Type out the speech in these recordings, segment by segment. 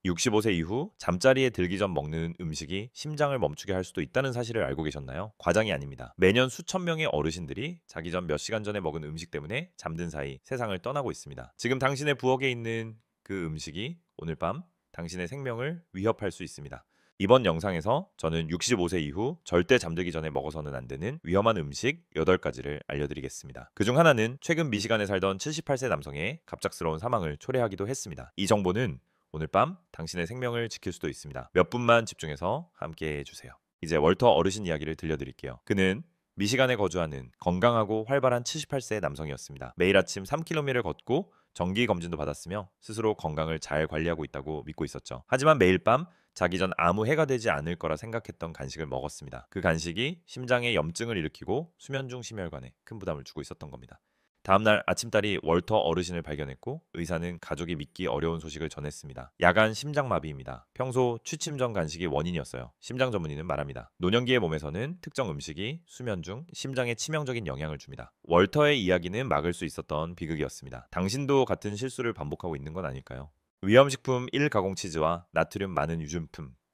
65세 이후 잠자리에 들기 전 먹는 음식이 심장을 멈추게 할 수도 있다는 사실을 알고 계셨나요? 과장이 아닙니다. 매년 수천 명의 어르신들이 자기 전 몇 시간 전에 먹은 음식 때문에 잠든 사이 세상을 떠나고 있습니다. 지금 당신의 부엌에 있는 그 음식이 오늘 밤 당신의 생명을 위협할 수 있습니다. 이번 영상에서 저는 65세 이후 절대 잠들기 전에 먹어서는 안 되는 위험한 음식 8가지를 알려드리겠습니다. 그중 하나는 최근 미시간에 살던 78세 남성의 갑작스러운 사망을 초래하기도 했습니다. 이 정보는 오늘 밤 당신의 생명을 지킬 수도 있습니다. 몇 분만 집중해서 함께 해주세요. 이제 월터 어르신 이야기를 들려드릴게요. 그는 미시간에 거주하는 건강하고 활발한 78세 남성이었습니다. 매일 아침 3km를 걷고 정기 검진도 받았으며 스스로 건강을 잘 관리하고 있다고 믿고 있었죠. 하지만 매일 밤 자기 전 아무 해가 되지 않을 거라 생각했던 간식을 먹었습니다. 그 간식이 심장에 염증을 일으키고 수면 중 심혈관에 큰 부담을 주고 있었던 겁니다. 다음날 아침딸이 월터 어르신을 발견했고 의사는 가족이 믿기 어려운 소식을 전했습니다. 야간 심장마비입니다. 평소 취침 전 간식이 원인이었어요. 심장 전문의는 말합니다. 노년기의 몸에서는 특정 음식이 수면 중 심장에 치명적인 영향을 줍니다. 월터의 이야기는 막을 수 있었던 비극이었습니다. 당신도 같은 실수를 반복하고 있는 건 아닐까요? 위험식품 1가공 치즈와 나트륨 많은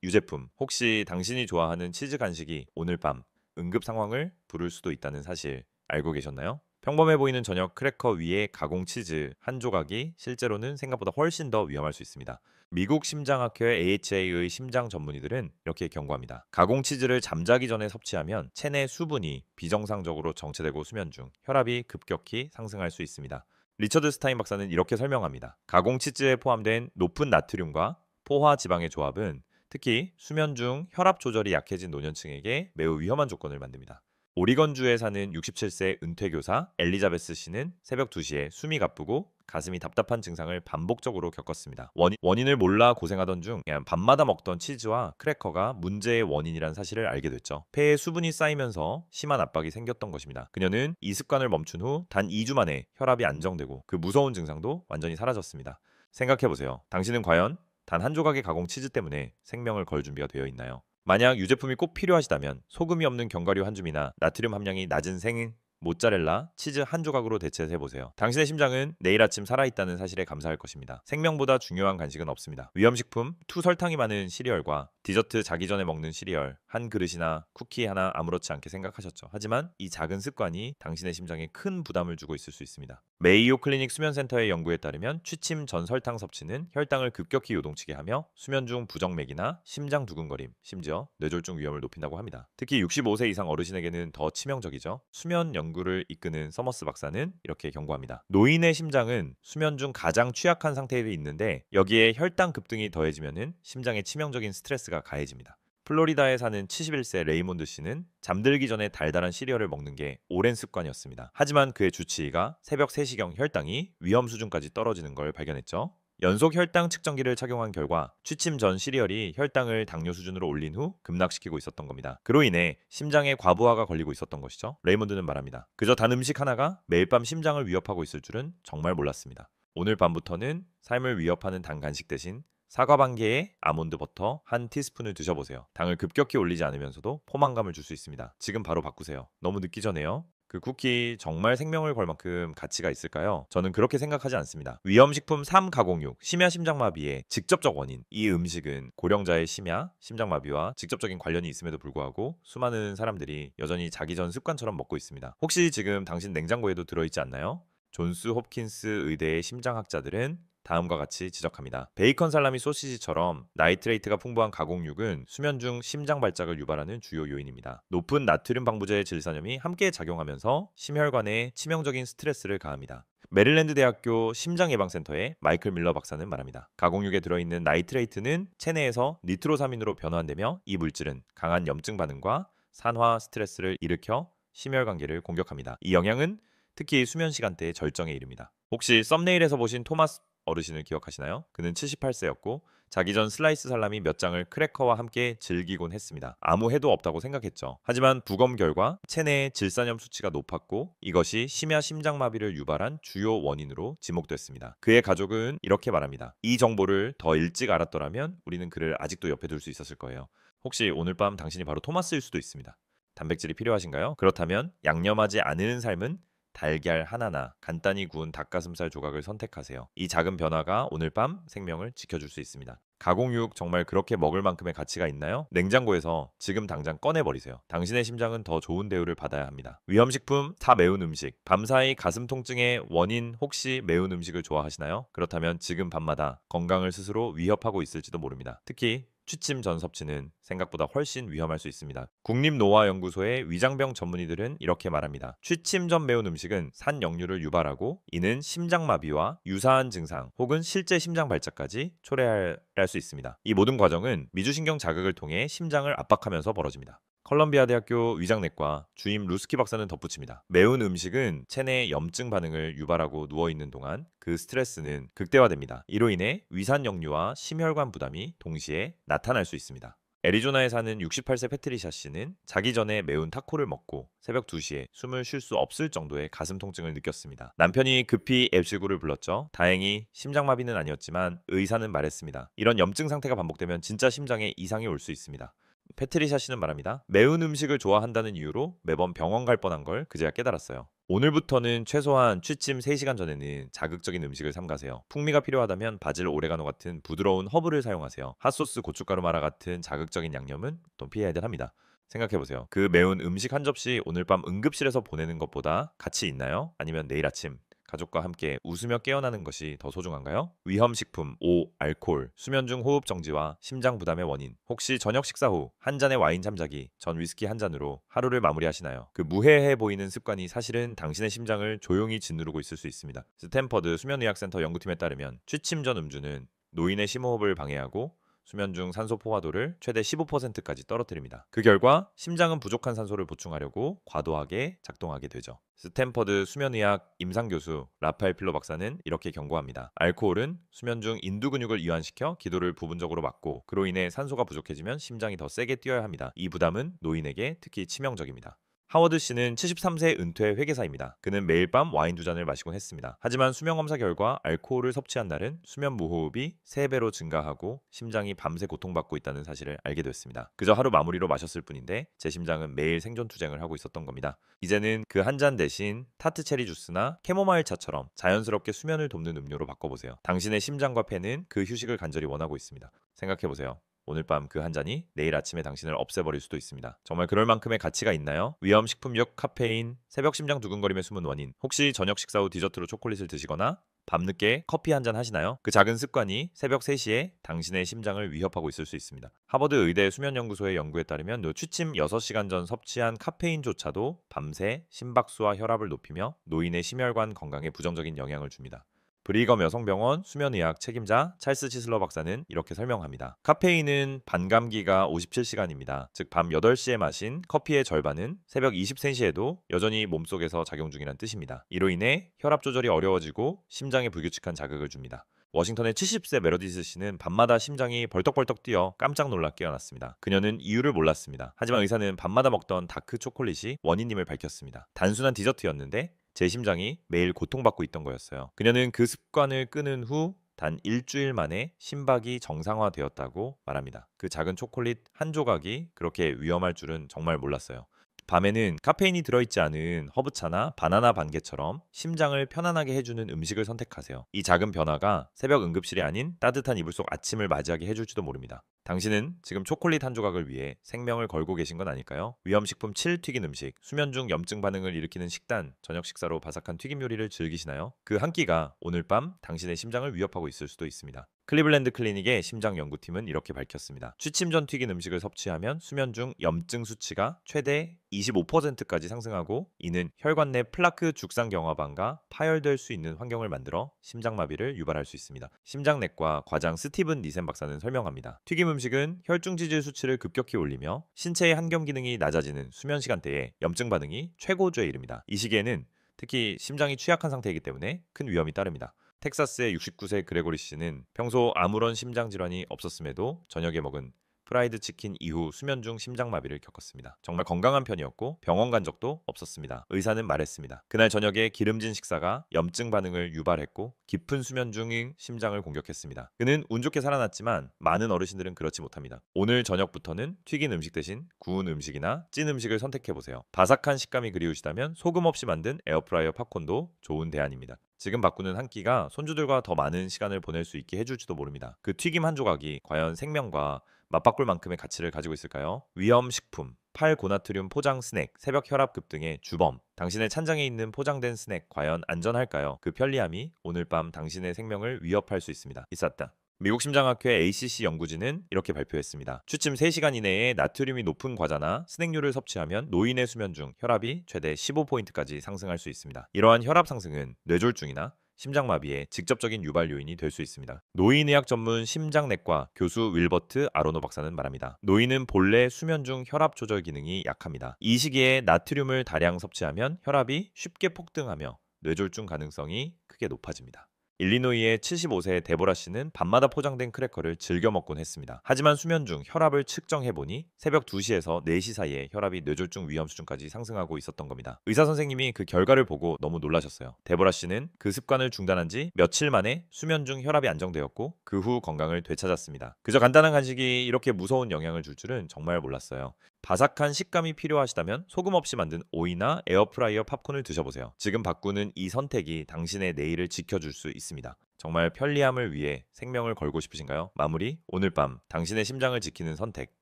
유제품, 혹시 당신이 좋아하는 치즈 간식이 오늘 밤 응급 상황을 부를 수도 있다는 사실 알고 계셨나요? 평범해 보이는 저녁 크래커 위에 가공 치즈 한 조각이 실제로는 생각보다 훨씬 더 위험할 수 있습니다. 미국 심장학회 AHA의 심장 전문의들은 이렇게 경고합니다. 가공 치즈를 잠자기 전에 섭취하면 체내 수분이 비정상적으로 정체되고 수면 중 혈압이 급격히 상승할 수 있습니다. 리처드 스타인 박사는 이렇게 설명합니다. 가공 치즈에 포함된 높은 나트륨과 포화 지방의 조합은 특히 수면 중 혈압 조절이 약해진 노년층에게 매우 위험한 조건을 만듭니다. 오리건주에 사는 67세 은퇴교사 엘리자베스 씨는 새벽 2시에 숨이 가쁘고 가슴이 답답한 증상을 반복적으로 겪었습니다. 원인을 몰라 고생하던 중 그냥 밤마다 먹던 치즈와 크래커가 문제의 원인이란 사실을 알게 됐죠. 폐에 수분이 쌓이면서 심한 압박이 생겼던 것입니다. 그녀는 이 습관을 멈춘 후 단 2주 만에 혈압이 안정되고 그 무서운 증상도 완전히 사라졌습니다. 생각해보세요. 당신은 과연 단 한 조각의 가공 치즈 때문에 생명을 걸 준비가 되어 있나요? 만약 유제품이 꼭 필요하시다면 소금이 없는 견과류 한 줌이나 나트륨 함량이 낮은 생인 모짜렐라, 치즈 한 조각으로 대체해보세요. 당신의 심장은 내일 아침 살아있다는 사실에 감사할 것입니다. 생명보다 중요한 간식은 없습니다. 위험식품, 투설탕이 많은 시리얼과 디저트 자기 전에 먹는 시리얼, 한 그릇이나 쿠키 하나 아무렇지 않게 생각하셨죠. 하지만 이 작은 습관이 당신의 심장에 큰 부담을 주고 있을 수 있습니다. 메이오 클리닉 수면센터의 연구에 따르면 취침 전 설탕 섭취는 혈당을 급격히 요동치게 하며 수면 중 부정맥이나 심장 두근거림, 심지어 뇌졸중 위험을 높인다고 합니다. 특히 65세 이상 어르신에게는 더 치명적이죠. 수면 연구를 이끄는 서머스 박사는 이렇게 경고합니다. 노인의 심장은 수면 중 가장 취약한 상태에 있는데 여기에 혈당 급등이 더해지면 심장에 치명적인 스트레스가 가해집니다. 플로리다에 사는 71세 레이몬드 씨는 잠들기 전에 달달한 시리얼을 먹는 게 오랜 습관이었습니다. 하지만 그의 주치의가 새벽 3시경 혈당이 위험 수준까지 떨어지는 걸 발견했죠. 연속 혈당 측정기를 착용한 결과 취침 전 시리얼이 혈당을 당뇨 수준으로 올린 후 급락시키고 있었던 겁니다. 그로 인해 심장에 과부하가 걸리고 있었던 것이죠. 레이몬드는 말합니다. 그저 단 음식 하나가 매일 밤 심장을 위협하고 있을 줄은 정말 몰랐습니다. 오늘 밤부터는 삶을 위협하는 단 간식 대신 사과 반 개에 아몬드 버터 한 티스푼을 드셔보세요. 당을 급격히 올리지 않으면서도 포만감을 줄 수 있습니다. 지금 바로 바꾸세요. 너무 늦기 전에요. 그 쿠키 정말 생명을 걸 만큼 가치가 있을까요? 저는 그렇게 생각하지 않습니다. 위험식품 3가공육, 심야 심장마비의 직접적 원인. 이 음식은 고령자의 심야 심장마비와 직접적인 관련이 있음에도 불구하고 수많은 사람들이 여전히 자기 전 습관처럼 먹고 있습니다. 혹시 지금 당신 냉장고에도 들어있지 않나요? 존스 홉킨스 의대의 심장학자들은 다음과 같이 지적합니다. 베이컨 살라미 소시지처럼 나이트레이트가 풍부한 가공육은 수면 중 심장 발작을 유발하는 주요 요인입니다. 높은 나트륨 방부제 질산염이 함께 작용하면서 심혈관에 치명적인 스트레스를 가합니다. 메릴랜드 대학교 심장예방센터의 마이클 밀러 박사는 말합니다. 가공육에 들어있는 나이트레이트는 체내에서 니트로사민으로 변환되며 이 물질은 강한 염증 반응과 산화 스트레스를 일으켜 심혈관계를 공격합니다. 이 영향은 특히 수면 시간대의 절정에 이릅니다. 혹시 썸네일에서 보신 토마스 어르신을 기억하시나요? 그는 78세였고 자기 전 슬라이스 살라미 몇 장을 크래커와 함께 즐기곤 했습니다. 아무 해도 없다고 생각했죠. 하지만 부검 결과 체내의 질산염 수치가 높았고 이것이 심야 심장마비를 유발한 주요 원인으로 지목됐습니다. 그의 가족은 이렇게 말합니다. 이 정보를 더 일찍 알았더라면 우리는 그를 아직도 옆에 둘 수 있었을 거예요. 혹시 오늘 밤 당신이 바로 토마스일 수도 있습니다. 단백질이 필요하신가요? 그렇다면 양념하지 않은 삶은 달걀 하나나 간단히 구운 닭가슴살 조각을 선택하세요. 이 작은 변화가 오늘 밤 생명을 지켜줄 수 있습니다. 가공육 정말 그렇게 먹을 만큼의 가치가 있나요? 냉장고에서 지금 당장 꺼내버리세요. 당신의 심장은 더 좋은 대우를 받아야 합니다. 위험식품, 다 매운 음식, 밤사이 가슴 통증의 원인 혹시 매운 음식을 좋아하시나요? 그렇다면 지금 밤마다 건강을 스스로 위협하고 있을지도 모릅니다. 특히 취침 전 섭취는 생각보다 훨씬 위험할 수 있습니다. 국립노화연구소의 위장병 전문의들은 이렇게 말합니다. 취침 전 매운 음식은 산역류를 유발하고 이는 심장마비와 유사한 증상 혹은 실제 심장 발작까지 초래할 수 있습니다. 이 모든 과정은 미주신경 자극을 통해 심장을 압박하면서 벌어집니다. 컬럼비아 대학교 위장내과 주임 루스키 박사는 덧붙입니다. 매운 음식은 체내 염증 반응을 유발하고 누워있는 동안 그 스트레스는 극대화됩니다. 이로 인해 위산역류와 심혈관 부담이 동시에 나타날 수 있습니다. 애리조나에 사는 68세 패트리샤 씨는 자기 전에 매운 타코를 먹고 새벽 2시에 숨을 쉴 수 없을 정도의 가슴 통증을 느꼈습니다. 남편이 급히 앱실구를 불렀죠. 다행히 심장마비는 아니었지만 의사는 말했습니다. 이런 염증 상태가 반복되면 진짜 심장에 이상이 올 수 있습니다. 패트리샤 씨는 말합니다. 매운 음식을 좋아한다는 이유로 매번 병원 갈 뻔한 걸 그제야 깨달았어요. 오늘부터는 최소한 취침 3시간 전에는 자극적인 음식을 삼가세요. 풍미가 필요하다면 바질 오레가노 같은 부드러운 허브를 사용하세요. 핫소스 고춧가루 마라 같은 자극적인 양념은 또 피해야 합니다. 생각해보세요. 그 매운 음식 한 접시 오늘 밤 응급실에서 보내는 것보다 가치 있나요? 아니면 내일 아침 가족과 함께 웃으며 깨어나는 것이 더 소중한가요? 위험식품, 알코올, 수면 중 호흡 정지와 심장 부담의 원인. 혹시 저녁 식사 후 한 잔의 와인 잠자기, 전 위스키 한 잔으로 하루를 마무리하시나요? 그 무해해 보이는 습관이 사실은 당신의 심장을 조용히 짓누르고 있을 수 있습니다. 스탠퍼드 수면의학센터 연구팀에 따르면 취침 전 음주는 노인의 심호흡을 방해하고 수면 중 산소 포화도를 최대 15%까지 떨어뜨립니다. 그 결과 심장은 부족한 산소를 보충하려고 과도하게 작동하게 되죠. 스탠퍼드 수면의학 임상교수 라파엘 필로 박사는 이렇게 경고합니다. 알코올은 수면 중 인두 근육을 이완시켜 기도를 부분적으로 막고 그로 인해 산소가 부족해지면 심장이 더 세게 뛰어야 합니다. 이 부담은 노인에게 특히 치명적입니다. 하워드 씨는 73세 은퇴 회계사입니다. 그는 매일 밤 와인 2잔을 마시곤 했습니다. 하지만 수면 검사 결과 알코올을 섭취한 날은 수면 무호흡이 3배로 증가하고 심장이 밤새 고통받고 있다는 사실을 알게 됐습니다. 그저 하루 마무리로 마셨을 뿐인데 제 심장은 매일 생존 투쟁을 하고 있었던 겁니다. 이제는 그 한 잔 대신 타트 체리 주스나 캐모마일 차처럼 자연스럽게 수면을 돕는 음료로 바꿔보세요. 당신의 심장과 폐는 그 휴식을 간절히 원하고 있습니다. 생각해보세요. 오늘 밤 그 한 잔이 내일 아침에 당신을 없애버릴 수도 있습니다. 정말 그럴 만큼의 가치가 있나요? 위험식품육, 카페인, 새벽 심장 두근거림의 숨은 원인. 혹시 저녁 식사 후 디저트로 초콜릿을 드시거나 밤늦게 커피 한 잔 하시나요? 그 작은 습관이 새벽 3시에 당신의 심장을 위협하고 있을 수 있습니다. 하버드 의대 수면연구소의 연구에 따르면 취침 6시간 전 섭취한 카페인조차도 밤새 심박수와 혈압을 높이며 노인의 심혈관 건강에 부정적인 영향을 줍니다. 브리검 여성병원 수면의학 책임자 찰스 치슬러 박사는 이렇게 설명합니다. 카페인은 반감기가 57시간입니다. 즉 밤 8시에 마신 커피의 절반은 새벽 23시에도 여전히 몸속에서 작용 중이란 뜻입니다. 이로 인해 혈압 조절이 어려워지고 심장에 불규칙한 자극을 줍니다. 워싱턴의 70세 메러디스 씨는 밤마다 심장이 벌떡벌떡 뛰어 깜짝 놀라 깨어났습니다. 그녀는 이유를 몰랐습니다. 하지만 의사는 밤마다 먹던 다크 초콜릿이 원인임을 밝혔습니다. 단순한 디저트였는데 제 심장이 매일 고통받고 있던 거였어요. 그녀는 그 습관을 끊은 후 단 일주일 만에 심박이 정상화되었다고 말합니다. 그 작은 초콜릿 한 조각이 그렇게 위험할 줄은 정말 몰랐어요. 밤에는 카페인이 들어있지 않은 허브차나 바나나 반개처럼 심장을 편안하게 해주는 음식을 선택하세요. 이 작은 변화가 새벽 응급실이 아닌 따뜻한 이불 속 아침을 맞이하게 해줄지도 모릅니다. 당신은 지금 초콜릿 한 조각을 위해 생명을 걸고 계신 건 아닐까요? 위험식품 7 튀긴 음식, 수면 중 염증 반응을 일으키는 식단, 저녁 식사로 바삭한 튀김 요리를 즐기시나요? 그 한 끼가 오늘 밤 당신의 심장을 위협하고 있을 수도 있습니다. 클리블랜드 클리닉의 심장 연구팀은 이렇게 밝혔습니다. 취침 전 튀긴 음식을 섭취하면 수면 중 염증 수치가 최대 25%까지 상승하고 이는 혈관 내 플라크 죽상 경화반과 파열될 수 있는 환경을 만들어 심장마비를 유발할 수 있습니다. 심장내과 과장 스티븐 니센 박사는 설명합니다. 튀김 음식은 혈중 지질 수치를 급격히 올리며 신체의 한경 기능이 낮아지는 수면 시간대에 염증 반응이 최고조에 이릅니다. 이 시기에는 특히 심장이 취약한 상태이기 때문에 큰 위험이 따릅니다. 텍사스의 69세 그레고리 씨는 평소 아무런 심장 질환이 없었음에도 저녁에 먹은 프라이드 치킨 이후 수면 중 심장마비를 겪었습니다. 정말 건강한 편이었고 병원 간 적도 없었습니다. 의사는 말했습니다. 그날 저녁에 기름진 식사가 염증 반응을 유발했고 깊은 수면 중인 심장을 공격했습니다. 그는 운 좋게 살아났지만 많은 어르신들은 그렇지 못합니다. 오늘 저녁부터는 튀긴 음식 대신 구운 음식이나 찐 음식을 선택해보세요. 바삭한 식감이 그리우시다면 소금 없이 만든 에어프라이어 팝콘도 좋은 대안입니다. 지금 바꾸는 한 끼가 손주들과 더 많은 시간을 보낼 수 있게 해줄지도 모릅니다. 그 튀김 한 조각이 과연 생명과 맞바꿀 만큼의 가치를 가지고 있을까요? 위험식품, 팔고나트륨 포장 스낵, 새벽 혈압급 등의 주범. 당신의 찬장에 있는 포장된 스낵 과연 안전할까요? 그 편리함이 오늘 밤 당신의 생명을 위협할 수 있습니다. 있었다. 미국 심장학회 ACC 연구진은 이렇게 발표했습니다. 취침 3시간 이내에 나트륨이 높은 과자나 스낵류를 섭취하면 노인의 수면 중 혈압이 최대 15포인트까지 상승할 수 있습니다. 이러한 혈압 상승은 뇌졸중이나 심장마비의 직접적인 유발 요인이 될 수 있습니다. 노인의학 전문 심장내과 교수 윌버트 아로노 박사는 말합니다. 노인은 본래 수면 중 혈압 조절 기능이 약합니다. 이 시기에 나트륨을 다량 섭취하면 혈압이 쉽게 폭등하며 뇌졸중 가능성이 크게 높아집니다. 일리노이의 75세 데보라 씨는 밤마다 포장된 크래커를 즐겨 먹곤 했습니다. 하지만 수면 중 혈압을 측정해보니 새벽 2시에서 4시 사이에 혈압이 뇌졸중 위험 수준까지 상승하고 있었던 겁니다. 의사 선생님이 그 결과를 보고 너무 놀라셨어요. 데보라 씨는 그 습관을 중단한 지 며칠 만에 수면 중 혈압이 안정되었고 그 후 건강을 되찾았습니다. 그저 간단한 간식이 이렇게 무서운 영향을 줄 줄은 정말 몰랐어요. 바삭한 식감이 필요하시다면 소금 없이 만든 오이나 에어프라이어 팝콘을 드셔보세요. 지금 바꾸는 이 선택이 당신의 내일을 지켜줄 수 있습니다. 정말 편리함을 위해 생명을 걸고 싶으신가요? 마무리. 오늘 밤 당신의 심장을 지키는 선택.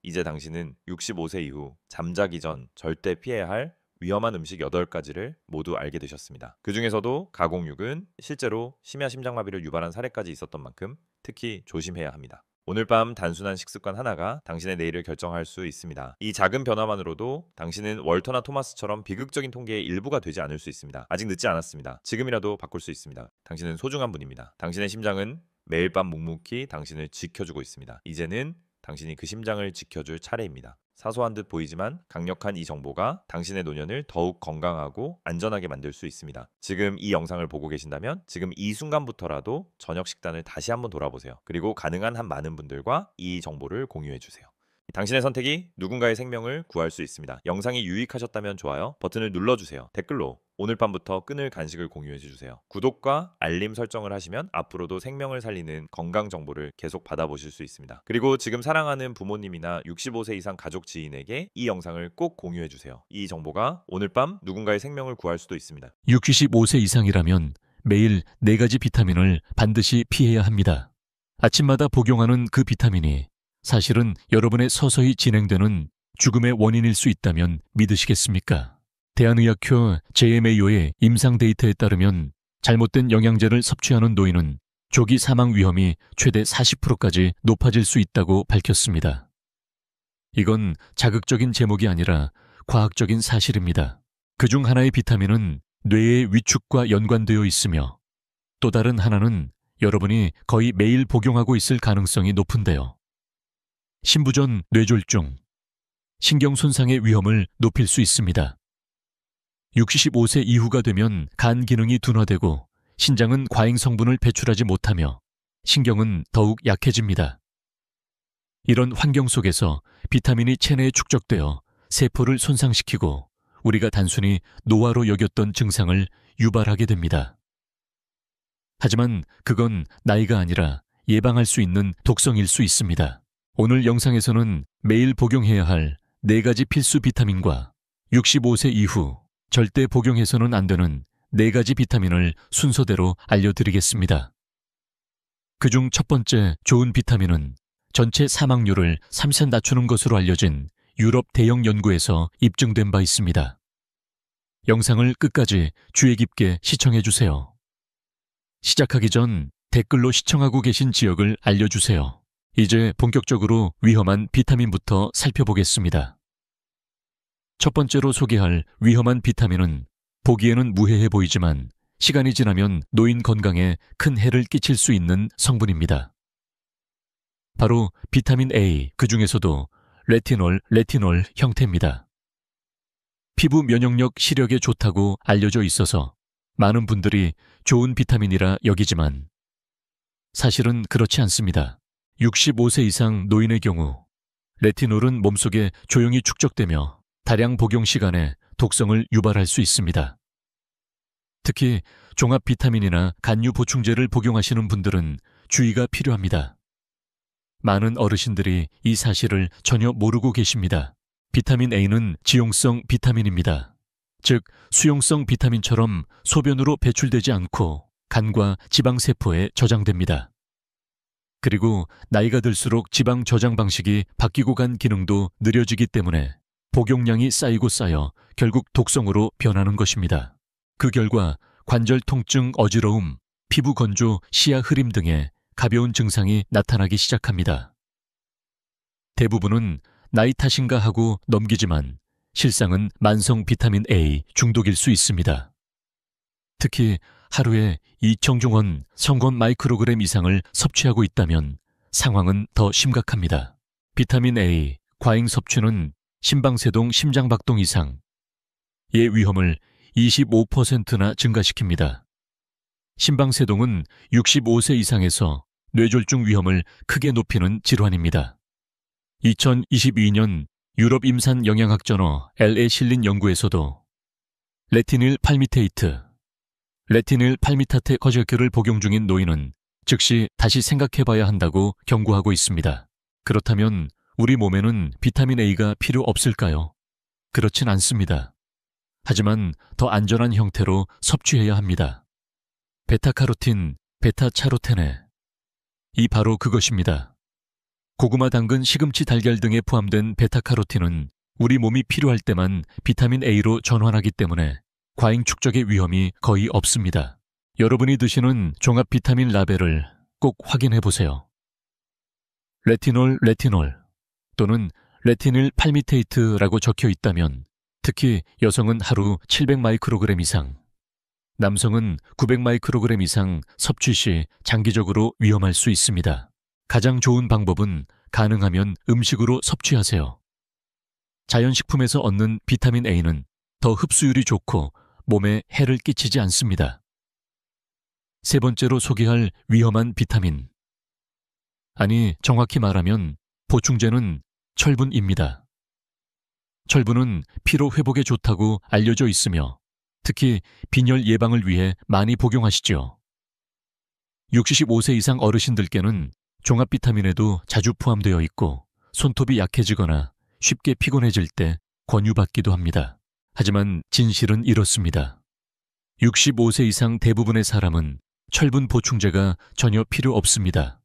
이제 당신은 65세 이후 잠자기 전 절대 피해야 할 위험한 음식 8가지를 모두 알게 되셨습니다. 그 중에서도 가공육은 실제로 심야 심장마비를 유발한 사례까지 있었던 만큼 특히 조심해야 합니다. 오늘 밤 단순한 식습관 하나가 당신의 내일을 결정할 수 있습니다. 이 작은 변화만으로도 당신은 월터나 토마스처럼 비극적인 통계의 일부가 되지 않을 수 있습니다. 아직 늦지 않았습니다. 지금이라도 바꿀 수 있습니다. 당신은 소중한 분입니다. 당신의 심장은 매일 밤 묵묵히 당신을 지켜주고 있습니다. 이제는 당신이 그 심장을 지켜줄 차례입니다. 사소한 듯 보이지만 강력한 이 정보가 당신의 노년을 더욱 건강하고 안전하게 만들 수 있습니다. 지금 이 영상을 보고 계신다면 지금 이 순간부터라도 저녁 식단을 다시 한번 돌아보세요. 그리고 가능한 한 많은 분들과 이 정보를 공유해 주세요. 당신의 선택이 누군가의 생명을 구할 수 있습니다. 영상이 유익하셨다면 좋아요 버튼을 눌러주세요. 댓글로 오늘 밤부터 끊을 간식을 공유해 주세요. 구독과 알림 설정을 하시면 앞으로도 생명을 살리는 건강 정보를 계속 받아보실 수 있습니다. 그리고 지금 사랑하는 부모님이나 65세 이상 가족 지인에게 이 영상을 꼭 공유해 주세요. 이 정보가 오늘 밤 누군가의 생명을 구할 수도 있습니다. 65세 이상이라면 매일 4가지 비타민을 반드시 피해야 합니다. 아침마다 복용하는 그 비타민이 사실은 여러분의 서서히 진행되는 죽음의 원인일 수 있다면 믿으시겠습니까? 대한의학회 JMAO의 임상 데이터에 따르면 잘못된 영양제를 섭취하는 노인은 조기 사망 위험이 최대 40%까지 높아질 수 있다고 밝혔습니다. 이건 자극적인 제목이 아니라 과학적인 사실입니다. 그중 하나의 비타민은 뇌의 위축과 연관되어 있으며 또 다른 하나는 여러분이 거의 매일 복용하고 있을 가능성이 높은데요. 신부전 뇌졸중, 신경 손상의 위험을 높일 수 있습니다. 65세 이후가 되면 간 기능이 둔화되고 신장은 과잉 성분을 배출하지 못하며 신경은 더욱 약해집니다. 이런 환경 속에서 비타민이 체내에 축적되어 세포를 손상시키고 우리가 단순히 노화로 여겼던 증상을 유발하게 됩니다. 하지만 그건 나이가 아니라 예방할 수 있는 독성일 수 있습니다. 오늘 영상에서는 매일 복용해야 할 4가지 필수 비타민과 65세 이후 절대 복용해서는 안 되는 4가지 비타민을 순서대로 알려드리겠습니다. 그중 첫 번째 좋은 비타민은 전체 사망률을 3세 낮추는 것으로 알려진 유럽 대형 연구에서 입증된 바 있습니다. 영상을 끝까지 주의 깊게 시청해주세요. 시작하기 전 댓글로 시청하고 계신 지역을 알려주세요. 이제 본격적으로 위험한 비타민부터 살펴보겠습니다. 첫 번째로 소개할 위험한 비타민은 보기에는 무해해 보이지만 시간이 지나면 노인 건강에 큰 해를 끼칠 수 있는 성분입니다. 바로 비타민 A, 그 중에서도 레티놀 형태입니다. 피부 면역력 시력에 좋다고 알려져 있어서 많은 분들이 좋은 비타민이라 여기지만 사실은 그렇지 않습니다. 65세 이상 노인의 경우 레티놀은 몸속에 조용히 축적되며 다량 복용 시간에 독성을 유발할 수 있습니다. 특히 종합 비타민이나 간유 보충제를 복용하시는 분들은 주의가 필요합니다. 많은 어르신들이 이 사실을 전혀 모르고 계십니다. 비타민 A는 지용성 비타민입니다. 즉, 수용성 비타민처럼 소변으로 배출되지 않고 간과 지방세포에 저장됩니다. 그리고 나이가 들수록 지방 저장 방식이 바뀌고 간 기능도 느려지기 때문에 복용량이 쌓이고 쌓여 결국 독성으로 변하는 것입니다. 그 결과 관절 통증, 어지러움, 피부 건조, 시야 흐림 등의 가벼운 증상이 나타나기 시작합니다. 대부분은 나이 탓인가 하고 넘기지만 실상은 만성 비타민 A 중독일 수 있습니다. 특히 하루에 2청중원 성건 마이크로그램 이상을 섭취하고 있다면 상황은 더 심각합니다. 비타민 A 과잉 섭취는 심방세동 심장박동 이상의 위험을 25%나 증가시킵니다. 심방세동은 65세 이상에서 뇌졸중 위험을 크게 높이는 질환입니다. 2022년 유럽 임산 영양학 저널 LA에 실린 연구에서도 레티닐 팔미테이트, 레티닐 팔미타테 거제크를 복용 중인 노인은 즉시 다시 생각해봐야 한다고 경고하고 있습니다. 그렇다면 우리 몸에는 비타민 A가 필요 없을까요? 그렇진 않습니다. 하지만 더 안전한 형태로 섭취해야 합니다. 베타카로틴, 베타차로테네. 이 바로 그것입니다. 고구마, 당근, 시금치, 달걀 등에 포함된 베타카로틴은 우리 몸이 필요할 때만 비타민 A로 전환하기 때문에 과잉 축적의 위험이 거의 없습니다. 여러분이 드시는 종합 비타민 라벨을 꼭 확인해 보세요. 레티놀 또는 레티닐 팔미테이트라고 적혀 있다면 특히 여성은 하루 700 마이크로그램 이상, 남성은 900 마이크로그램 이상 섭취 시 장기적으로 위험할 수 있습니다. 가장 좋은 방법은 가능하면 음식으로 섭취하세요. 자연식품에서 얻는 비타민 A는 더 흡수율이 좋고 몸에 해를 끼치지 않습니다. 세 번째로 소개할 위험한 비타민. 아니, 정확히 말하면 보충제는 철분입니다. 철분은 피로 회복에 좋다고 알려져 있으며 특히 빈혈 예방을 위해 많이 복용하시죠. 65세 이상 어르신들께는 종합 비타민에도 자주 포함되어 있고 손톱이 약해지거나 쉽게 피곤해질 때 권유받기도 합니다. 하지만 진실은 이렇습니다. 65세 이상 대부분의 사람은 철분 보충제가 전혀 필요 없습니다.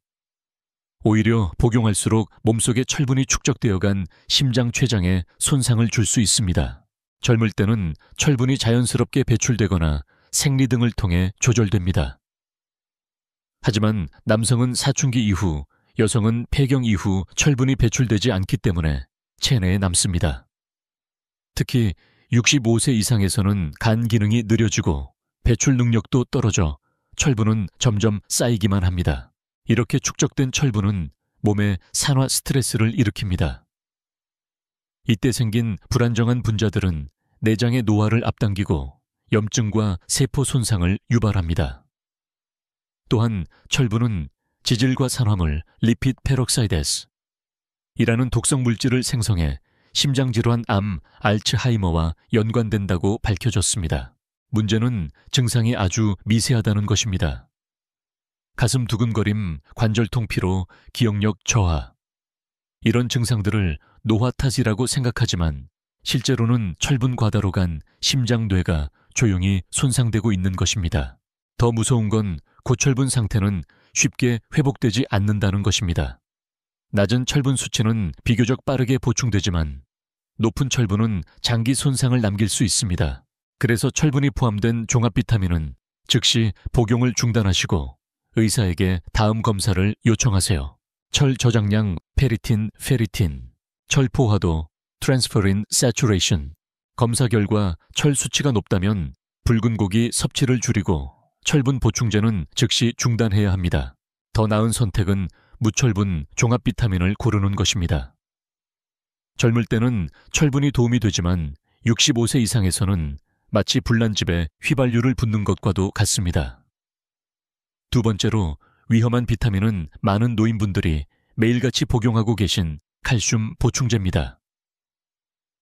오히려 복용할수록 몸속에 철분이 축적되어간 심장 췌장에 손상을 줄 수 있습니다. 젊을 때는 철분이 자연스럽게 배출되거나 생리 등을 통해 조절됩니다. 하지만 남성은 사춘기 이후, 여성은 폐경 이후 철분이 배출되지 않기 때문에 체내에 남습니다. 특히 65세 이상에서는 간 기능이 느려지고 배출 능력도 떨어져 철분은 점점 쌓이기만 합니다. 이렇게 축적된 철분은 몸에 산화 스트레스를 일으킵니다. 이때 생긴 불안정한 분자들은 내장의 노화를 앞당기고 염증과 세포 손상을 유발합니다. 또한 철분은 지질과 산화물 리피드 페록사이데스 이라는 독성 물질을 생성해 심장질환, 암, 알츠하이머와 연관된다고 밝혀졌습니다. 문제는 증상이 아주 미세하다는 것입니다. 가슴 두근거림, 관절통 피로, 기억력 저하. 이런 증상들을 노화 탓이라고 생각하지만 실제로는 철분 과다로 간 심장뇌가 조용히 손상되고 있는 것입니다. 더 무서운 건 고철분 상태는 쉽게 회복되지 않는다는 것입니다. 낮은 철분 수치는 비교적 빠르게 보충되지만 높은 철분은 장기 손상을 남길 수 있습니다. 그래서 철분이 포함된 종합 비타민은 즉시 복용을 중단하시고 의사에게 다음 검사를 요청하세요. 철 저장량 페리틴, 페리틴, 철 포화도 트랜스퍼린 세츄레이션. 검사 결과 철 수치가 높다면 붉은 고기 섭취를 줄이고 철분 보충제는 즉시 중단해야 합니다. 더 나은 선택은 무철분 종합 비타민을 고르는 것입니다. 젊을 때는 철분이 도움이 되지만 65세 이상에서는 마치 불난집에 휘발유를 붓는 것과도 같습니다. 두 번째로 위험한 비타민은 많은 노인분들이 매일같이 복용하고 계신 칼슘 보충제입니다.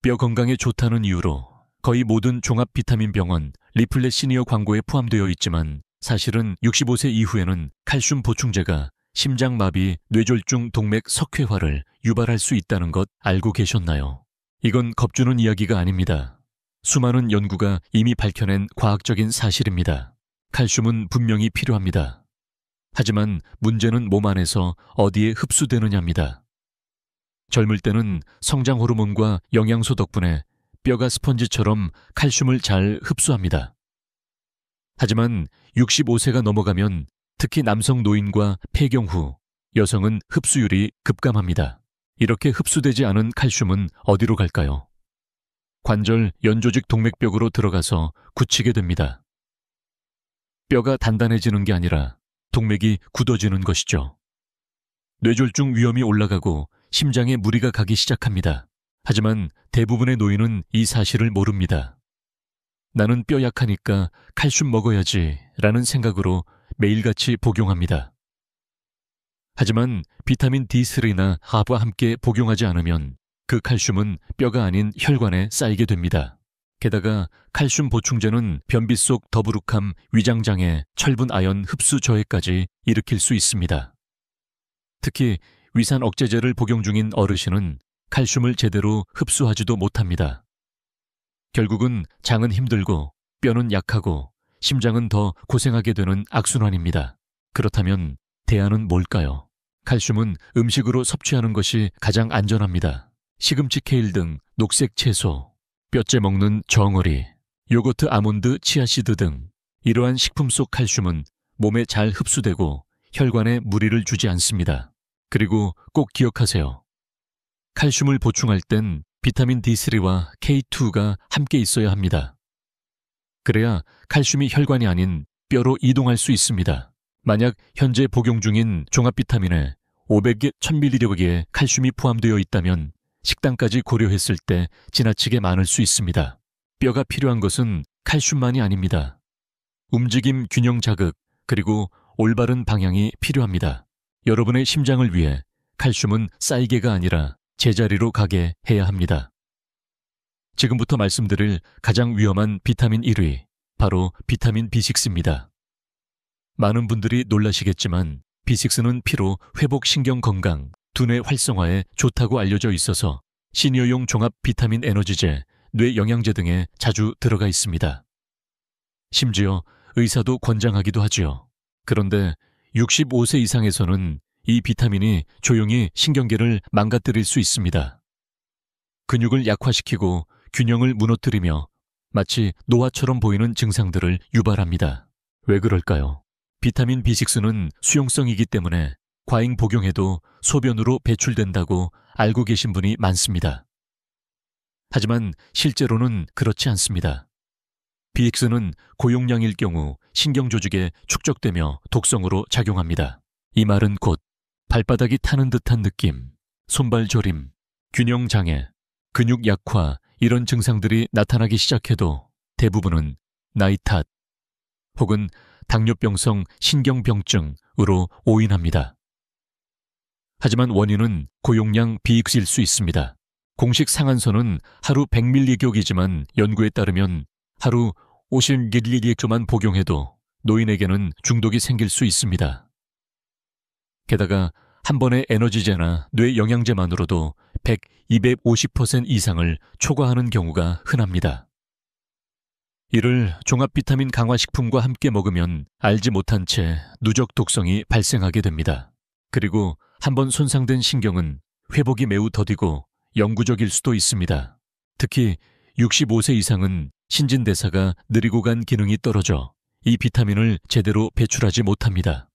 뼈 건강에 좋다는 이유로 거의 모든 종합 비타민 병원 리플렛 시니어 광고에 포함되어 있지만 사실은 65세 이후에는 칼슘 보충제가 심장마비, 뇌졸중, 동맥 석회화를 유발할 수 있다는 것 알고 계셨나요? 이건 겁주는 이야기가 아닙니다. 수많은 연구가 이미 밝혀낸 과학적인 사실입니다. 칼슘은 분명히 필요합니다. 하지만 문제는 몸 안에서 어디에 흡수되느냐입니다. 젊을 때는 성장 호르몬과 영양소 덕분에 뼈가 스펀지처럼 칼슘을 잘 흡수합니다. 하지만 65세가 넘어가면 특히 남성 노인과 폐경 후 여성은 흡수율이 급감합니다. 이렇게 흡수되지 않은 칼슘은 어디로 갈까요? 관절, 연조직 동맥벽으로 들어가서 굳히게 됩니다. 뼈가 단단해지는 게 아니라 동맥이 굳어지는 것이죠. 뇌졸중 위험이 올라가고 심장에 무리가 가기 시작합니다. 하지만 대부분의 노인은 이 사실을 모릅니다. 나는 뼈 약하니까 칼슘 먹어야지 라는 생각으로 매일같이 복용합니다. 하지만 비타민 D3나 하브와 함께 복용하지 않으면 그 칼슘은 뼈가 아닌 혈관에 쌓이게 됩니다. 게다가 칼슘 보충제는 변비 속 더부룩함, 위장장애, 철분 아연 흡수 저해까지 일으킬 수 있습니다. 특히 위산 억제제를 복용 중인 어르신은 칼슘을 제대로 흡수하지도 못합니다. 결국은 장은 힘들고 뼈는 약하고 심장은 더 고생하게 되는 악순환입니다. 그렇다면 대안은 뭘까요? 칼슘은 음식으로 섭취하는 것이 가장 안전합니다. 시금치, 케일 등 녹색 채소, 뼈째 먹는 정어리, 요거트, 아몬드, 치아씨드 등 이러한 식품 속 칼슘은 몸에 잘 흡수되고 혈관에 무리를 주지 않습니다. 그리고 꼭 기억하세요. 칼슘을 보충할 땐 비타민 D3와 K2가 함께 있어야 합니다. 그래야 칼슘이 혈관이 아닌 뼈로 이동할 수 있습니다. 만약 현재 복용 중인 종합 비타민에 500개, 1000mg의 칼슘이 포함되어 있다면 식단까지 고려했을 때 지나치게 많을 수 있습니다. 뼈가 필요한 것은 칼슘만이 아닙니다. 움직임 균형 자극, 그리고 올바른 방향이 필요합니다. 여러분의 심장을 위해 칼슘은 쌓이게가 아니라 제자리로 가게 해야 합니다. 지금부터 말씀드릴 가장 위험한 비타민 1위, 바로 비타민 B6입니다. 많은 분들이 놀라시겠지만 B6는 피로, 회복 신경 건강, 두뇌 활성화에 좋다고 알려져 있어서 시니어용 종합 비타민 에너지제, 뇌 영양제 등에 자주 들어가 있습니다. 심지어 의사도 권장하기도 하지요. 그런데 65세 이상에서는 이 비타민이 조용히 신경계를 망가뜨릴 수 있습니다. 근육을 약화시키고 균형을 무너뜨리며 마치 노화처럼 보이는 증상들을 유발합니다. 왜 그럴까요? 비타민 B6는 수용성이기 때문에 과잉 복용해도 소변으로 배출된다고 알고 계신 분이 많습니다. 하지만 실제로는 그렇지 않습니다. B6는 고용량일 경우 신경조직에 축적되며 독성으로 작용합니다. 이 말은 곧 발바닥이 타는 듯한 느낌, 손발 저림, 균형장애, 근육 약화 이런 증상들이 나타나기 시작해도 대부분은 나이 탓 혹은 당뇨병성 신경병증으로 오인합니다. 하지만 원인은 고용량 비익수일 수 있습니다. 공식 상한선은 하루 100mg이지만 연구에 따르면 하루 50mg만 복용해도 노인에게는 중독이 생길 수 있습니다. 게다가 한 번의 에너지제나 뇌 영양제만으로도 100, 250% 이상을 초과하는 경우가 흔합니다. 이를 종합 비타민 강화식품과 함께 먹으면 알지 못한 채 누적 독성이 발생하게 됩니다. 그리고 한번 손상된 신경은 회복이 매우 더디고 영구적일 수도 있습니다. 특히 65세 이상은 신진대사가 느리고 간 기능이 떨어져 이 비타민을 제대로 배출하지 못합니다.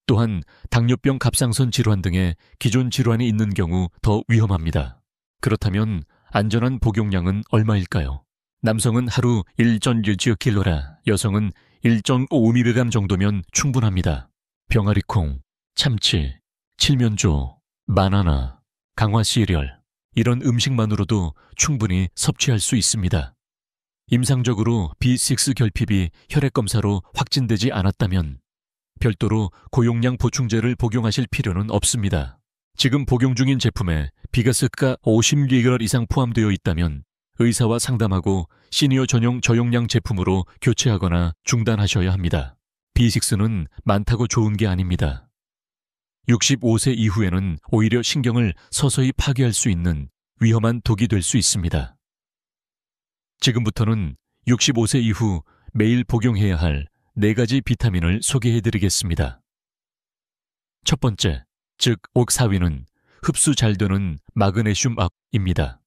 또한 당뇨병, 갑상선 질환 등의 기존 질환이 있는 경우 더 위험합니다. 그렇다면 안전한 복용량은 얼마일까요? 남성은 하루 1.1kg, 여성은 1.5mg 정도면 충분합니다. 병아리콩, 참치, 칠면조, 바나나, 강화 시리얼 이런 음식만으로도 충분히 섭취할 수 있습니다. 임상적으로 B6 결핍이 혈액검사로 확진되지 않았다면 별도로 고용량 보충제를 복용하실 필요는 없습니다. 지금 복용 중인 제품에 비가스가 50mg 이상 포함되어 있다면 의사와 상담하고 시니어 전용 저용량 제품으로 교체하거나 중단하셔야 합니다. B6는 많다고 좋은 게 아닙니다. 65세 이후에는 오히려 신경을 서서히 파괴할 수 있는 위험한 독이 될 수 있습니다. 지금부터는 65세 이후 매일 복용해야 할 4가지 비타민을 소개해드리겠습니다. 첫 번째, 즉 옥사위는 흡수 잘 되는 마그네슘입니다.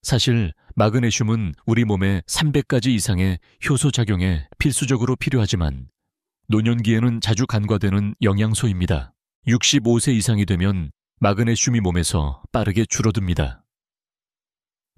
사실 마그네슘은 우리 몸에 300가지 이상의 효소 작용에 필수적으로 필요하지만 노년기에는 자주 간과되는 영양소입니다. 65세 이상이 되면 마그네슘이 몸에서 빠르게 줄어듭니다.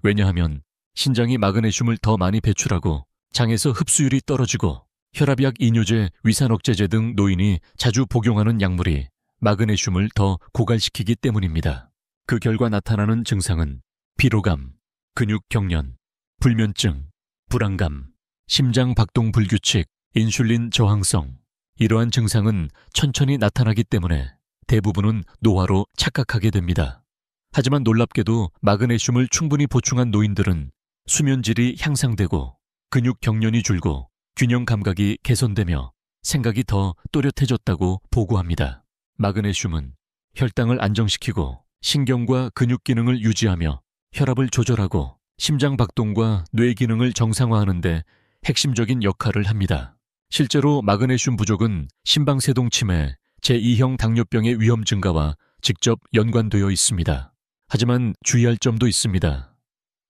왜냐하면 신장이 마그네슘을 더 많이 배출하고 장에서 흡수율이 떨어지고 혈압약, 이뇨제, 위산억제제 등 노인이 자주 복용하는 약물이 마그네슘을 더 고갈시키기 때문입니다. 그 결과 나타나는 증상은 피로감, 근육 경련, 불면증, 불안감, 심장 박동 불규칙, 인슐린 저항성. 이러한 증상은 천천히 나타나기 때문에 대부분은 노화로 착각하게 됩니다. 하지만 놀랍게도 마그네슘을 충분히 보충한 노인들은 수면질이 향상되고 근육 경련이 줄고 균형 감각이 개선되며 생각이 더 또렷해졌다고 보고합니다. 마그네슘은 혈당을 안정시키고 신경과 근육 기능을 유지하며 혈압을 조절하고 심장 박동과 뇌 기능을 정상화하는 데 핵심적인 역할을 합니다. 실제로 마그네슘 부족은 심방세동 치매, 제2형 당뇨병의 위험 증가와 직접 연관되어 있습니다. 하지만 주의할 점도 있습니다.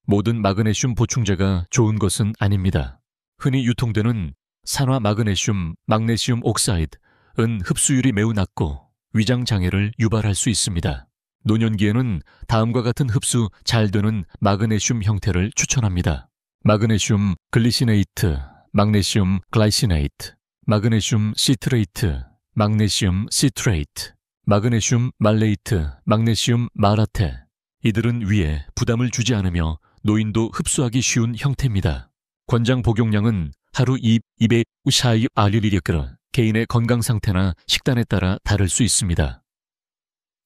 모든 마그네슘 보충제가 좋은 것은 아닙니다. 흔히 유통되는 산화 마그네슘, magnesium 옥사이드는 흡수율이 매우 낮고 위장 장애를 유발할 수 있습니다. 노년기에는 다음과 같은 흡수 잘 되는 마그네슘 형태를 추천합니다. 마그네슘 글리시네이트, 마그네슘 글라이시네이트, 마그네슘 시트레이트, 마그네슘 시트레이트, 마그네슘 말레이트, 마그네슘 마라테. 이들은 위에 부담을 주지 않으며 노인도 흡수하기 쉬운 형태입니다. 권장 복용량은 하루 200mg, 개인의 건강 상태나 식단에 따라 다를 수 있습니다.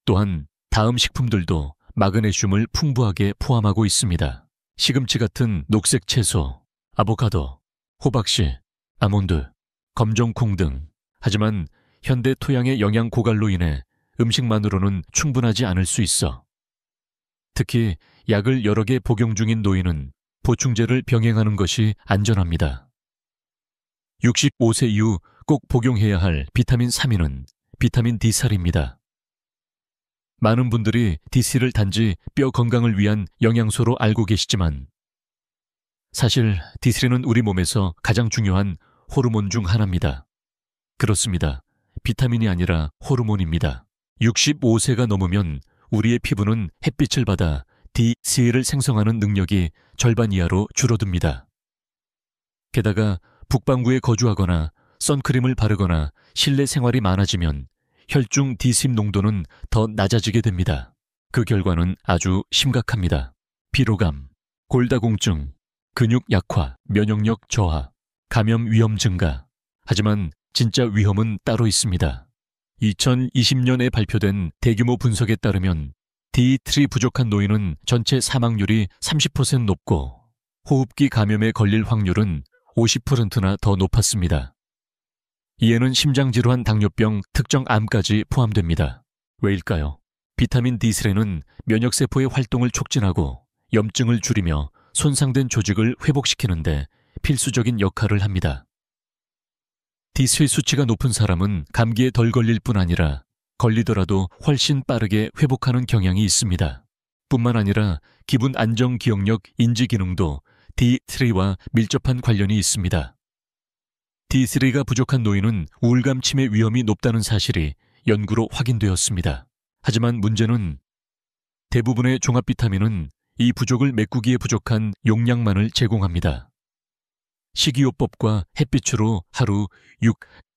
또한 다음 식품들도 마그네슘을 풍부하게 포함하고 있습니다. 시금치 같은 녹색 채소, 아보카도, 호박씨, 아몬드, 검정콩 등. 하지만 현대 토양의 영양 고갈로 인해 음식만으로는 충분하지 않을 수 있어 특히 약을 여러 개 복용 중인 노인은 보충제를 병행하는 것이 안전합니다. 65세 이후 꼭 복용해야 할 비타민 3위는 비타민 D3입니다. 많은 분들이 D3를 단지 뼈 건강을 위한 영양소로 알고 계시지만 사실 D3는 우리 몸에서 가장 중요한 호르몬 중 하나입니다. 그렇습니다. 비타민이 아니라 호르몬입니다. 65세가 넘으면 우리의 피부는 햇빛을 받아 D3를 생성하는 능력이 절반 이하로 줄어듭니다. 게다가 북반구에 거주하거나 선크림을 바르거나 실내 생활이 많아지면 혈중 D3 농도는 더 낮아지게 됩니다. 그 결과는 아주 심각합니다. 피로감, 골다공증, 근육 약화, 면역력 저하, 감염 위험 증가. 하지만 진짜 위험은 따로 있습니다. 2020년에 발표된 대규모 분석에 따르면 D3 부족한 노인은 전체 사망률이 30% 높고 호흡기 감염에 걸릴 확률은 50%나 더 높았습니다. 이에는 심장질환, 당뇨병, 특정 암까지 포함됩니다. 왜일까요? 비타민 D3는 면역세포의 활동을 촉진하고 염증을 줄이며 손상된 조직을 회복시키는데 필수적인 역할을 합니다. D3 수치가 높은 사람은 감기에 덜 걸릴 뿐 아니라 걸리더라도 훨씬 빠르게 회복하는 경향이 있습니다. 뿐만 아니라 기분 안정, 기억력, 인지 기능도 D3와 밀접한 관련이 있습니다. D3가 부족한 노인은 우울감, 치매 위험이 높다는 사실이 연구로 확인되었습니다. 하지만 문제는 대부분의 종합 비타민은 이 부족을 메꾸기에 부족한 용량만을 제공합니다. 식이요법과 햇빛으로 하루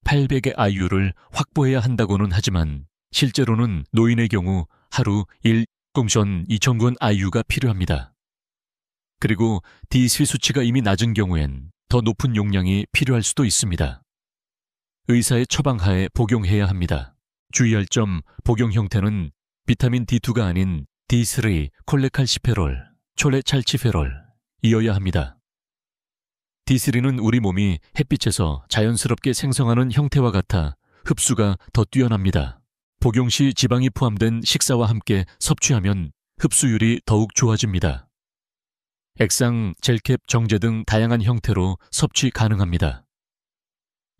800의 IU를 확보해야 한다고는 하지만 실제로는 노인의 경우 하루 2,000권 IU가 필요합니다. 그리고 D3 수치가 이미 낮은 경우엔 더 높은 용량이 필요할 수도 있습니다. 의사의 처방하에 복용해야 합니다. 주의할 점, 복용 형태는 비타민 D2가 아닌 D3 콜레칼시페롤, 촐레찰치페롤이어야 합니다. D3는 우리 몸이 햇빛에서 자연스럽게 생성하는 형태와 같아 흡수가 더 뛰어납니다. 복용 시 지방이 포함된 식사와 함께 섭취하면 흡수율이 더욱 좋아집니다. 액상, 젤캡, 정제 등 다양한 형태로 섭취 가능합니다.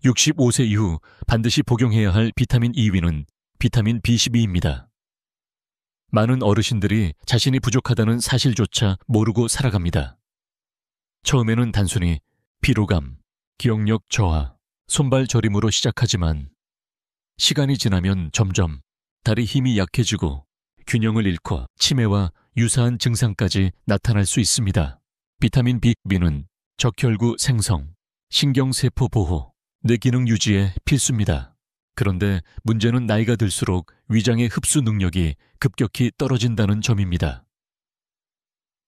65세 이후 반드시 복용해야 할 비타민 E위는 비타민 B12입니다. 많은 어르신들이 자신이 부족하다는 사실조차 모르고 살아갑니다. 처음에는 단순히 피로감, 기억력 저하, 손발 저림으로 시작하지만 시간이 지나면 점점 다리 힘이 약해지고 균형을 잃고 치매와 유사한 증상까지 나타날 수 있습니다. 비타민 B는 적혈구 생성, 신경세포 보호, 뇌기능 유지에 필수입니다. 그런데 문제는 나이가 들수록 위장의 흡수 능력이 급격히 떨어진다는 점입니다.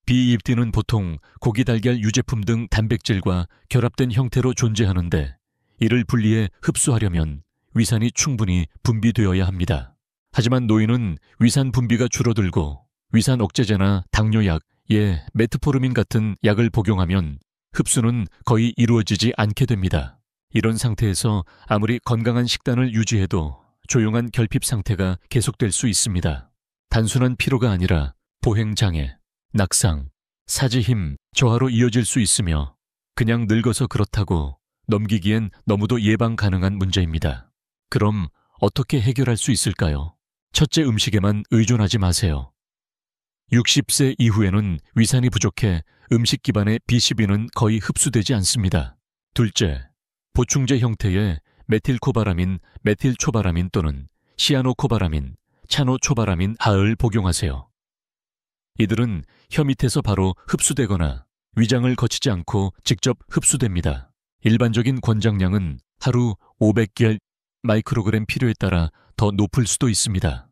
B12는 보통 고기, 달걀, 유제품 등 단백질과 결합된 형태로 존재하는데 이를 분리해 흡수하려면 위산이 충분히 분비되어야 합니다. 하지만 노인은 위산 분비가 줄어들고 위산 억제제나 당뇨약, 메트포르민 같은 약을 복용하면 흡수는 거의 이루어지지 않게 됩니다. 이런 상태에서 아무리 건강한 식단을 유지해도 조용한 결핍 상태가 계속될 수 있습니다. 단순한 피로가 아니라 보행장애, 낙상, 사지힘, 저하로 이어질 수 있으며 그냥 늙어서 그렇다고 넘기기엔 너무도 예방 가능한 문제입니다. 그럼 어떻게 해결할 수 있을까요? 첫째, 음식에만 의존하지 마세요. 60세 이후에는 위산이 부족해 음식 기반의 B12는 거의 흡수되지 않습니다. 둘째, 보충제 형태의 메틸코바라민, 메틸초바라민 또는 시아노코바라민, 차노초바라민 하을 복용하세요. 이들은 혀 밑에서 바로 흡수되거나 위장을 거치지 않고 직접 흡수됩니다. 일반적인 권장량은 하루 500개 마이크로그램 필요에 따라 더 높을 수도 있습니다.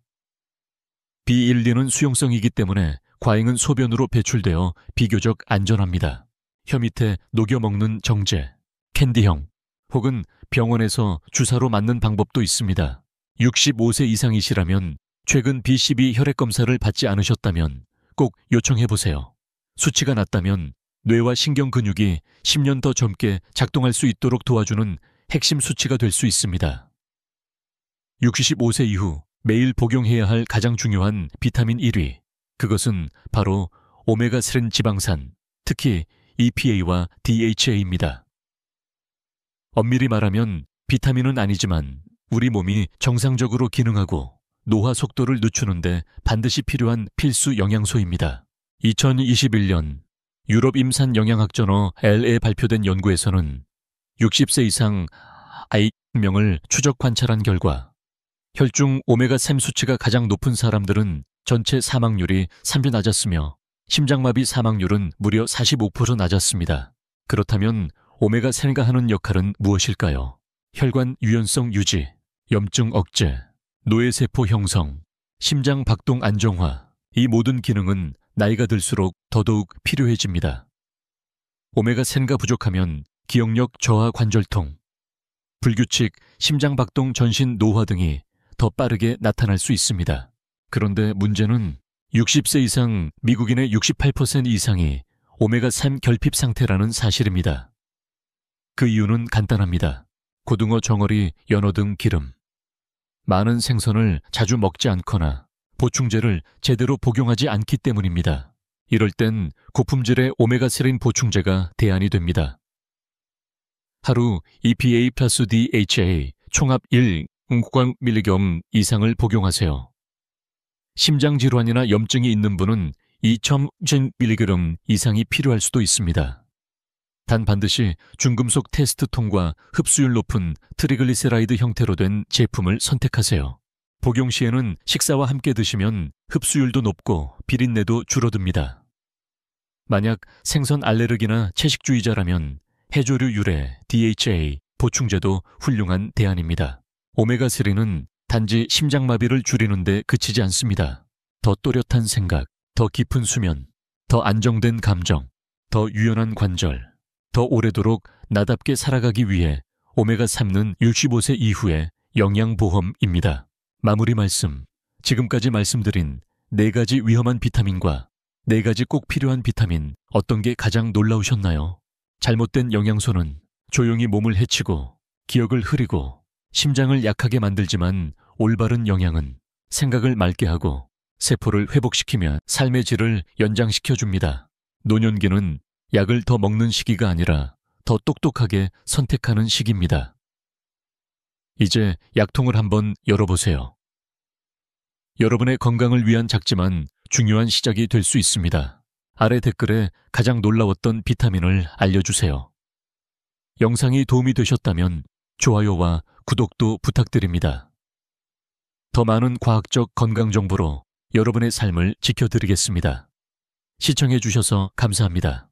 B12는 수용성이기 때문에 과잉은 소변으로 배출되어 비교적 안전합니다. 혀 밑에 녹여 먹는 정제, 캔디형 혹은 병원에서 주사로 맞는 방법도 있습니다. 65세 이상이시라면 최근 B12 혈액 검사를 받지 않으셨다면 꼭 요청해보세요. 수치가 낮다면 뇌와 신경 근육이 10년 더 젊게 작동할 수 있도록 도와주는 핵심 수치가 될 수 있습니다. 65세 이후 매일 복용해야 할 가장 중요한 비타민 1위, 그것은 바로 오메가3 지방산, 특히 EPA와 DHA입니다. 엄밀히 말하면 비타민은 아니지만 우리 몸이 정상적으로 기능하고 노화 속도를 늦추는데 반드시 필요한 필수 영양소입니다. 2021년 유럽 임산 영양학 저널 L에 발표된 연구에서는 60세 이상 아이명을 추적 관찰한 결과 혈중 오메가3 수치가 가장 높은 사람들은 전체 사망률이 3배 낮았으며 심장마비 사망률은 무려 45% 낮았습니다. 그렇다면 오메가3가 하는 역할은 무엇일까요? 혈관 유연성 유지, 염증 억제, 노폐세포 형성, 심장 박동 안정화, 이 모든 기능은 나이가 들수록 더더욱 필요해집니다. 오메가3가 부족하면 기억력 저하, 관절통, 불규칙, 심장 박동, 전신 노화 등이 더 빠르게 나타날 수 있습니다. 그런데 문제는 60세 이상 미국인의 68% 이상이 오메가3 결핍 상태라는 사실입니다. 그 이유는 간단합니다. 고등어, 정어리, 연어 등 기름, 많은 생선을 자주 먹지 않거나 보충제를 제대로 복용하지 않기 때문입니다. 이럴 땐 고품질의 오메가3 보충제가 대안이 됩니다. 하루 EPA 플러스 DHA 총합 1mg 이상을 복용하세요. 심장질환이나 염증이 있는 분은 2.0mg 이상이 필요할 수도 있습니다. 단 반드시 중금속 테스트 통과, 흡수율 높은 트리글리세라이드 형태로 된 제품을 선택하세요. 복용 시에는 식사와 함께 드시면 흡수율도 높고 비린내도 줄어듭니다. 만약 생선 알레르기나 채식주의자라면 해조류 유래 DHA 보충제도 훌륭한 대안입니다. 오메가3는 단지 심장마비를 줄이는 데 그치지 않습니다. 더 또렷한 생각, 더 깊은 수면, 더 안정된 감정, 더 유연한 관절, 더 오래도록 나답게 살아가기 위해 오메가3는 65세 이후의 영양보험입니다. 마무리 말씀, 지금까지 말씀드린 4가지 위험한 비타민과 4가지 꼭 필요한 비타민 어떤 게 가장 놀라우셨나요? 잘못된 영양소는 조용히 몸을 해치고 기억을 흐리고 심장을 약하게 만들지만 올바른 영양은 생각을 맑게 하고 세포를 회복시키며 삶의 질을 연장시켜 줍니다. 노년기는 약을 더 먹는 시기가 아니라 더 똑똑하게 선택하는 시기입니다. 이제 약통을 한번 열어보세요. 여러분의 건강을 위한 작지만 중요한 시작이 될 수 있습니다. 아래 댓글에 가장 놀라웠던 비타민을 알려주세요. 영상이 도움이 되셨다면 좋아요와 구독도 부탁드립니다. 더 많은 과학적 건강 정보로 여러분의 삶을 지켜드리겠습니다. 시청해 주셔서 감사합니다.